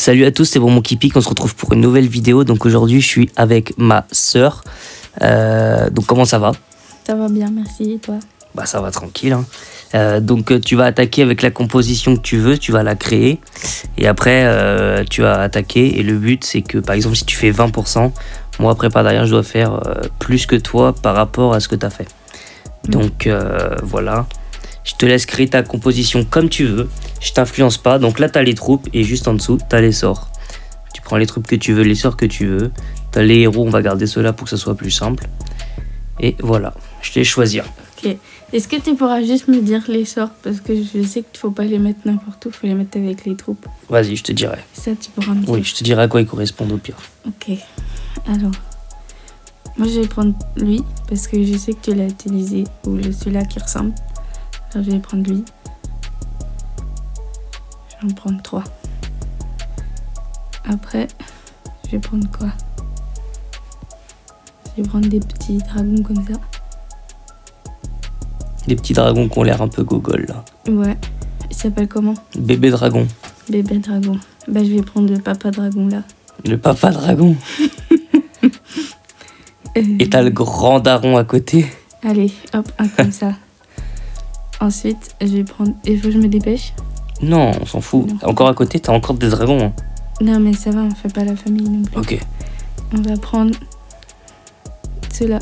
Salut à tous, c'est Bon Kipik, on se retrouve pour une nouvelle vidéo. Donc aujourd'hui je suis avec ma sœur. Donc comment ça va? Ça va bien, merci, et toi? Bah ça va tranquille hein. Donc tu vas attaquer avec la composition que tu veux, tu vas la créer. Et après tu vas attaquer. Et le but c'est que par exemple si tu fais 20%, moi après par derrière je dois faire plus que toi par rapport à ce que tu as fait. Donc voilà. Je te laisse créer ta composition comme tu veux. Je t'influence pas. Donc là, tu as les troupes et juste en dessous, tu as les sorts. Tu prends les troupes que tu veux, les sorts que tu veux. Tu as les héros, on va garder ceux-là pour que ça soit plus simple. Et voilà, je te laisse choisir. Ok. Est-ce que tu pourras juste me dire les sorts? Parce que je sais qu'il faut pas les mettre n'importe où, il faut les mettre avec les troupes. Vas-y, je te dirai. Ça, tu pourras me dire. Oui, je te dirai à quoi ils correspondent au pire. Ok. Alors, moi je vais prendre lui parce que je sais que tu l'as utilisé, ou celui-là qui ressemble. Alors, je vais prendre lui. Je vais en prendre 3. Après, je vais prendre quoi? Je vais prendre des petits dragons comme ça. Des petits dragons qui ont l'air un peu gogol là. Ouais. Il s'appelle comment? Bébé dragon. Bébé dragon. Bah, je vais prendre le papa dragon là. Le papa dragon. Et t'as le grand daron à côté. Allez, hop, un comme ça. Ensuite, je vais prendre... Il faut que je me dépêche? Non, on s'en fout. Non. Encore à côté, t'as encore des dragons. Hein. Non, mais ça va, on fait pas la famille non plus. Ok. On va prendre ceux-là.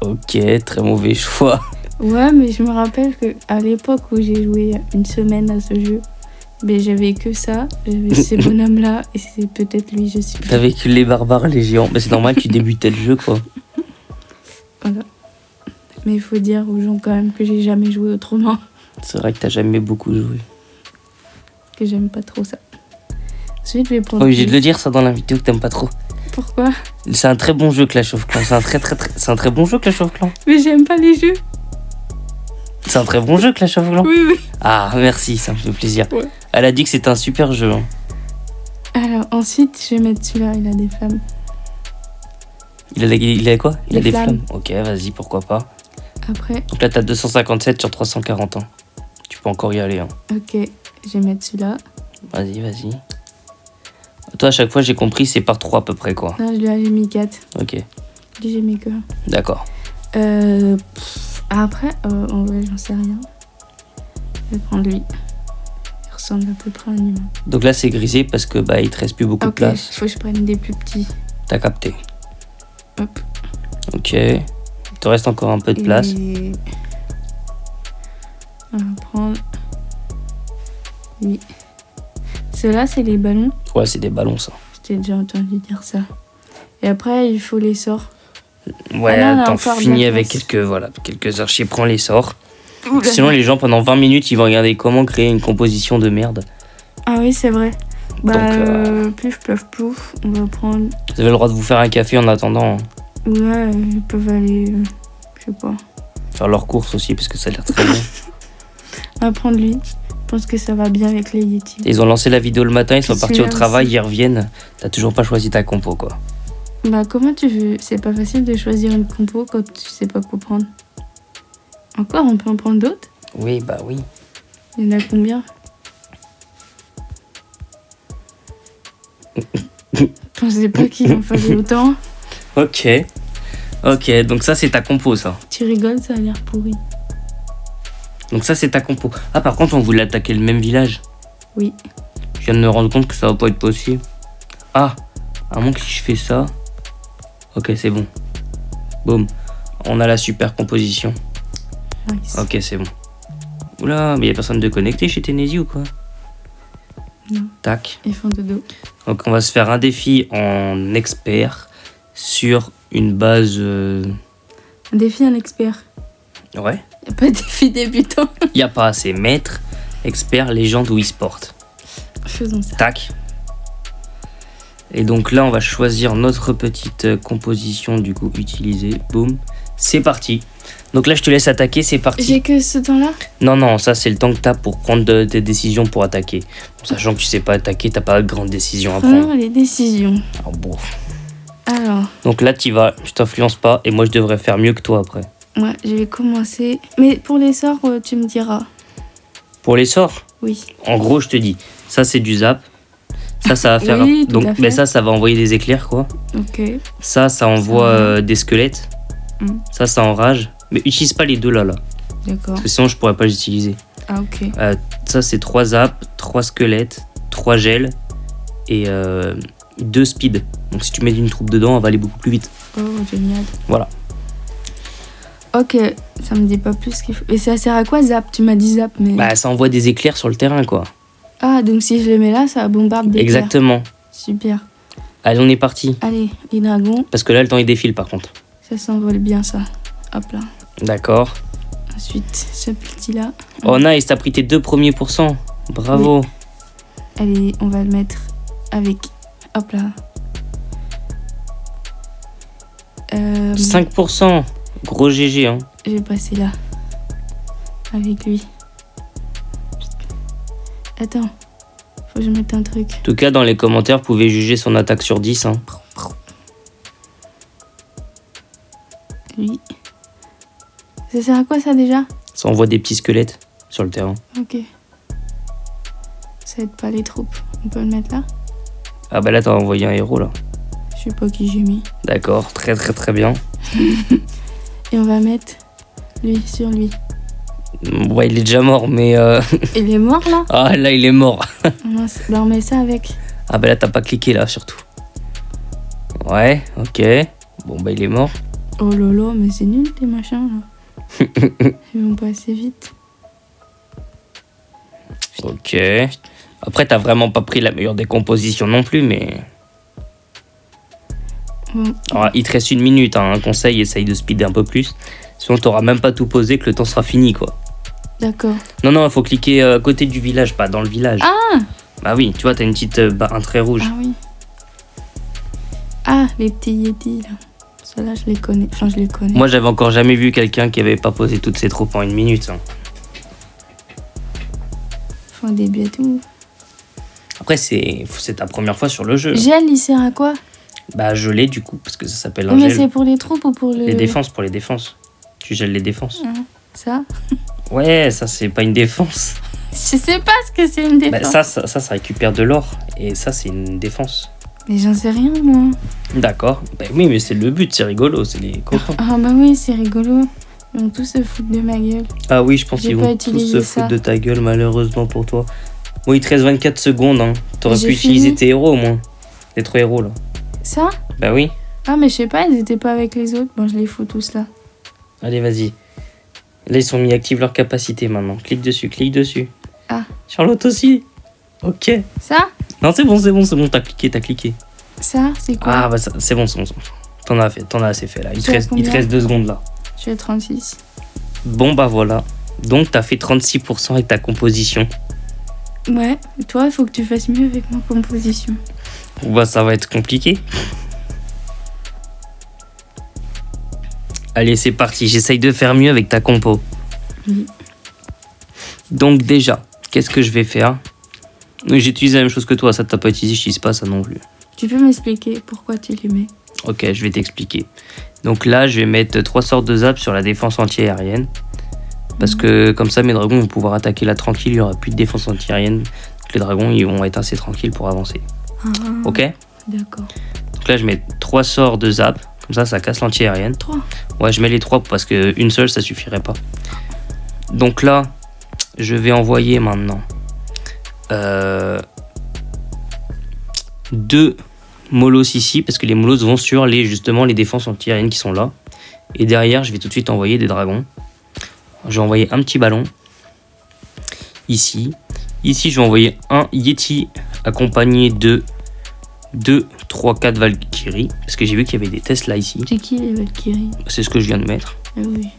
Ok, très mauvais choix. Ouais, mais je me rappelle qu'à l'époque où j'ai joué une semaine à ce jeu, ben, j'avais que ça, j'avais ces bonhommes-là, et c'est peut-être lui, je suis plus. T'avais que les barbares, les géants. Mais c'est normal, tu débutais le jeu, quoi. Voilà. Mais il faut dire aux gens quand même que j'ai jamais joué autrement, C'est vrai que t'as jamais beaucoup joué. que j'aime pas trop ça. Ensuite, je vais prendre... Obligé de le dire, ça, dans la vidéo, que t'aimes pas trop. Pourquoi? C'est un très bon jeu, Clash of Clans. C'est un très bon jeu, Clash of Clans. Mais j'aime pas les jeux. C'est un très bon jeu, Clash of Clans. Oui, oui. Ah, merci, ça me fait plaisir. Ouais. Elle a dit que c'était un super jeu. Hein. Alors, ensuite, je vais mettre celui-là, il a des flammes. Il a quoi? Il a Des des flammes. flammes. Ok, vas-y, pourquoi pas. Après, Donc là, t'as 257 sur 340 ans. Tu peux encore y aller. Hein. ok, je vais mettre celui-là. Vas-y, vas-y. Toi, à chaque fois, j'ai compris, c'est par 3 à peu près, quoi. Là, j'ai mis 4. Ok, Lui, j'ai mis que 1. d'accord. Après, en vrai, j'en sais rien. Je vais prendre lui. Il ressemble à peu près à un humain. Donc là, c'est grisé parce que bah il te reste plus beaucoup de Ok, place. il faut que je prenne des plus petits. T'as capté. Hop. Ok. Il te reste encore un peu de place. Et... on va prendre lui. Ceux-là, c'est les ballons. Ouais, c'est des ballons, ça. Je t'ai déjà entendu dire ça. Et après, il faut les sorts. Ouais, Ah non, on a t'en encore de finis la avec place. quelques archers. Prends les sorts. Oula. Sinon, les gens, pendant 20 minutes, ils vont regarder comment créer une composition de merde. Ah oui, c'est vrai. Bah, Donc, plouf, plouf, plouf. On va prendre... Vous avez le droit de vous faire un café en attendant. Hein. Ouais, ils peuvent aller... je sais pas. Faire leurs courses aussi, parce que ça a l'air très bien. On va prendre lui. Je pense que ça va bien avec les Yeti. Ils ont lancé la vidéo le matin, ils sont Puis partis au celui-là travail, aussi. ils reviennent. T'as toujours pas choisi ta compo, quoi. Bah, comment tu veux? C'est pas facile de choisir une compo quand tu sais pas quoi prendre. Encore, on peut en prendre d'autres? Oui, bah oui. Il y en a combien? Je pensais pas qu'il en fallait autant. Ok. Ok, donc ça, c'est ta compo, ça. Tu rigoles, ça a l'air pourri. Donc ça, c'est ta compo. Ah, par contre, on voulait attaquer le même village. Oui. Je viens de me rendre compte que ça va pas être possible. Ah, à moins que si je fais ça. Ok, c'est bon. Boum. On a la super composition. Nice. Ok, c'est bon. Oula, mais y a personne de connecté chez Tennessee ou quoi? Non. Tac. Ils font dodo. Donc on va se faire un défi en expert sur une base... Un défi, un expert. Ouais. Y a pas de défi débutant. Y a pas assez. Maître, expert, légende ou e-sport. Faisons ça. Tac. Et donc là, on va choisir notre petite composition du coup utilisée. Boum. C'est parti. Donc là, je te laisse attaquer, c'est parti. J'ai que ce temps-là? Non, ça c'est le temps que t'as pour prendre tes décisions pour attaquer. Bon, sachant que tu sais pas attaquer, t'as pas de grandes décisions à prendre. Non, les décisions. Alors, bon. Alors, Donc là, t'y vas, je t'influence pas et moi je devrais faire mieux que toi après. ouais, je vais commencer. Mais pour les sorts, tu me diras. Pour les sorts, Oui. en gros, je te dis, ça c'est du zap, Ça va faire. Oui, tout à Donc, fait. mais ça va envoyer des éclairs, quoi. Ok. Ça envoie des squelettes. Mm. Ça enrage. Mais utilise pas les deux là. D'accord. Parce que sinon, je pourrais pas les utiliser. Ah, ok. Ça, c'est 3 zaps, 3 squelettes, 3 gels et 2 speed. Donc, si tu mets une troupe dedans, on va aller beaucoup plus vite. Oh, génial. Voilà. Ok, ça me dit pas plus ce qu'il faut. Et ça sert à quoi, zap? Tu m'as dit zap, mais. Bah, ça envoie des éclairs sur le terrain, quoi. Ah, donc si je le mets là, ça bombarde des éclairs. Exactement. Super. Allez, on est parti. Allez, les dragons, Parce que là, le temps, il défile, par contre. ça s'envole bien, ça. Hop là. D'accord. Ensuite, ce petit-là. Oh, nice, t'as pris tes 2 premiers pourcents. Bravo. Allez, on va le mettre avec. Hop là. 5%. Gros GG, hein. Je vais passer là. Avec lui. Attends. Faut que je mette un truc. En tout cas, dans les commentaires, vous pouvez juger son attaque sur 10. Hein. Lui. Ça sert à quoi ça déjà? Ça envoie des petits squelettes sur le terrain. Ok. Ça aide pas les troupes. On peut le mettre là? Ah bah là, t'as envoyé un héros, là. Je sais pas qui j'ai mis. D'accord, très très très bien. Et on va mettre lui sur lui. Ouais, il est déjà mort, mais... Il est mort là? Ah, là, il est mort. Mince. Bah on met ça avec. Ah bah là, t'as pas cliqué, là, surtout. Ouais, ok. Bon, bah il est mort. Oh lolo, mais c'est nul tes machins là. Ils vont pas assez vite. Ok. Après, t'as vraiment pas pris la meilleure des compositions non plus, mais... Bon. Alors, il te reste 1 minute, hein. Un conseil, essaye de speeder un peu plus. Sinon, t'auras même pas tout posé, que le temps sera fini, quoi. D'accord. Non, il faut cliquer à côté du village, pas dans le village. Ah! Bah oui, tu vois, t'as une petite... un trait rouge. Ah oui. Ah, les petits Yétis là. Ceux-là, je les connais. Enfin, je les connais. Moi, j'avais encore jamais vu quelqu'un qui avait pas posé toutes ses troupes en 1 minute. Hein. Faut un début et tout. Après, c'est ta première fois sur le jeu. Gel, il sert à quoi? Bah, gelé, du coup, parce que ça s'appelle un Mais gel. c'est pour les troupes ou pour le. Les défenses, pour les défenses. Tu gèles les défenses. Ah, ça? Ouais, ça, c'est pas une défense. Je sais pas ce que c'est une Bah, défense. ça récupère de l'or. Et ça, c'est une défense. Mais j'en sais rien, moi. D'accord. Bah oui, mais c'est le but, c'est rigolo, c'est les copains. Ah bah oui, c'est rigolo. Ils vont tous se foutre de ma gueule. Ah oui, je pense J'ai qu'ils pas vont tous utilisé se ça. foutre de ta gueule, malheureusement pour toi. Bon, il te reste 24 secondes, hein. T'aurais J'ai pu fini. utiliser tes héros, au moins. Les 3 héros, là. Ça? Bah oui. Ah, mais je sais pas, ils étaient pas avec les autres. Bon, je les fous tous là. Allez, vas-y. Là, ils sont mis, active leur capacité maintenant. Clique dessus, clique dessus. Ah. Charlotte aussi. Ok. Ça? Non, c'est bon, t'as cliqué. Ça, c'est quoi? Ah, bah c'est bon. T'en as assez fait, là. Il Tu as te combien reste 2 secondes, là. Je suis à 36. Bon, bah voilà. Donc, t'as fait 36% avec ta composition. Ouais, toi, il faut que tu fasses mieux avec ma composition. Bah, ça va être compliqué. Allez, c'est parti. J'essaye de faire mieux avec ta compo. Oui. Donc, déjà, qu'est-ce que je vais faire? J'utilise la même chose que toi. Ça, t'as pas utilisé, j'utilise pas ça non plus. Tu peux m'expliquer pourquoi tu les mets? Ok, je vais t'expliquer. Donc là, je vais mettre 3 sortes de zaps sur la défense anti-aérienne. Parce que comme ça, mes dragons vont pouvoir attaquer là tranquille. Il n'y aura plus de défense anti-aérienne. Donc les dragons, ils vont être assez tranquilles pour avancer. Ah, Ok? d'accord. Donc là, je mets 3 sorts de zap. Comme ça casse l'anti-aérienne. 3. Ouais, je mets les 3 parce qu'une seule, ça suffirait pas. Donc là, je vais envoyer maintenant 2 molos ici. Parce que les molos vont sur justement les défenses anti-aériennes qui sont là. Et derrière, je vais tout de suite envoyer des dragons. Je vais envoyer un petit ballon. Ici. Ici, je vais envoyer un Yeti accompagné de 2, 3, 4 Valkyries. Parce que j'ai vu qu'il y avait des tests là ici. C'est qui les Valkyries? C'est ce que je viens de mettre. Ah oui.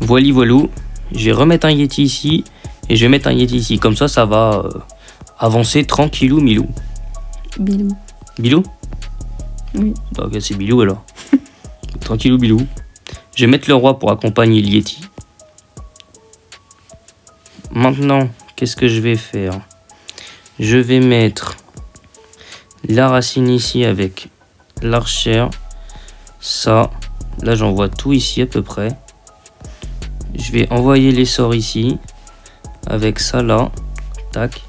Voilou. Je vais remettre un Yeti ici. Et je vais mettre un Yeti ici. Comme ça va avancer tranquillou milou. Bilou. Bilou? Oui. Ok, c'est Bilou alors. Tranquillou bilou. Je vais mettre le roi pour accompagner le Yeti. Maintenant, qu'est-ce que je vais faire? Je vais mettre la racine ici avec l'archère. Ça. Là, j'envoie tout ici à peu près. Je vais envoyer les sorts ici. Avec ça là. Tac.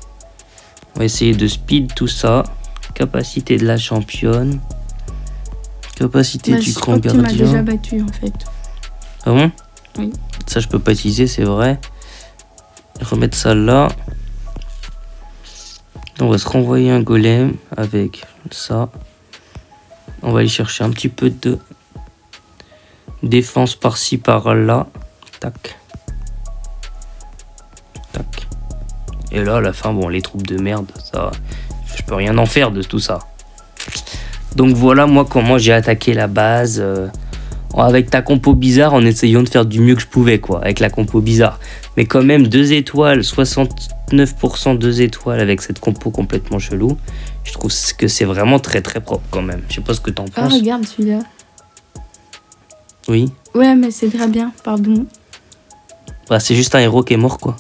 On va essayer de speed tout ça. Capacité de la championne. Capacité Bah, du je grand crois que tu m'as déjà gardien. battu en fait. Ah bon? Oui. Ça, je peux pas utiliser, c'est vrai. Remettre ça là. On va se renvoyer un golem avec ça. On va aller chercher un petit peu de défense par-ci, par-là. Tac. Tac. Et là, à la fin, bon, les troupes de merde, ça, je peux rien en faire de tout ça. Donc voilà, moi, comment j'ai attaqué la base avec ta compo bizarre, en essayant de faire du mieux que je pouvais, quoi, avec la compo bizarre. Mais quand même, 2 étoiles, 69% 2 étoiles avec cette compo complètement chelou. Je trouve que c'est vraiment très très propre quand même. Je sais pas ce que t'en Ah, penses. regarde celui-là. Oui. Ouais, mais c'est très bien, pardon. Bah, c'est juste un héros qui est mort, quoi.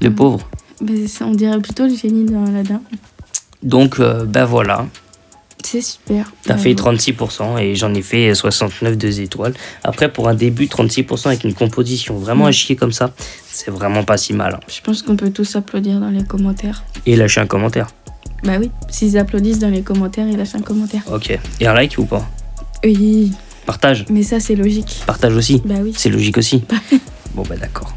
Le pauvre. Mais on dirait plutôt le génie dans Aladdin. Donc, bah voilà. C'est super. T'as Bravo. fait 36% et j'en ai fait 69 2 étoiles. Après, pour un début, 36% avec une composition vraiment à chier comme ça, c'est vraiment pas si mal. Hein. Je pense qu'on peut tous applaudir dans les commentaires. Et lâcher un commentaire. Bah oui, s'ils applaudissent dans les commentaires, ils lâchent un commentaire. Ok. Et un like ou pas? Oui, Partage. mais ça c'est logique. Partage aussi. Bah oui. C'est logique aussi. Bon, bah d'accord.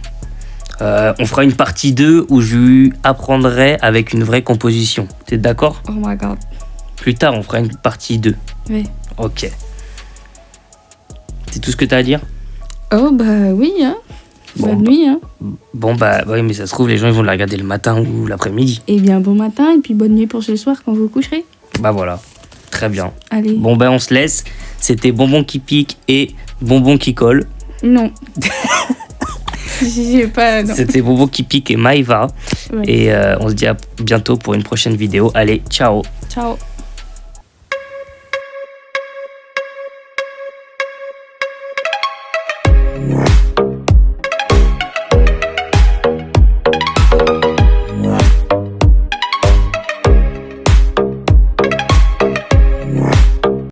On fera une partie 2 où je lui apprendrai avec une vraie composition. T'es d'accord? Oh my god. Plus tard, on fera une partie 2. Ouais. Ok. C'est tout ce que t'as à dire? Oh bah oui, hein. Bon, Bonne nuit, hein. Bon, bah oui, mais ça se trouve, les gens ils vont la regarder le matin ou l'après-midi. Et bien bon matin et puis bonne nuit pour ce soir quand vous coucherez. Bah voilà. Très bien. Allez. Bon, ben on se laisse. C'était Bonbon qui pique et Bonbon qui colle. Non. J'ai pas. Non. C'était Bonbon qui pique et Maïva. Ouais. Et on se dit à bientôt pour une prochaine vidéo. Allez, ciao! Ciao.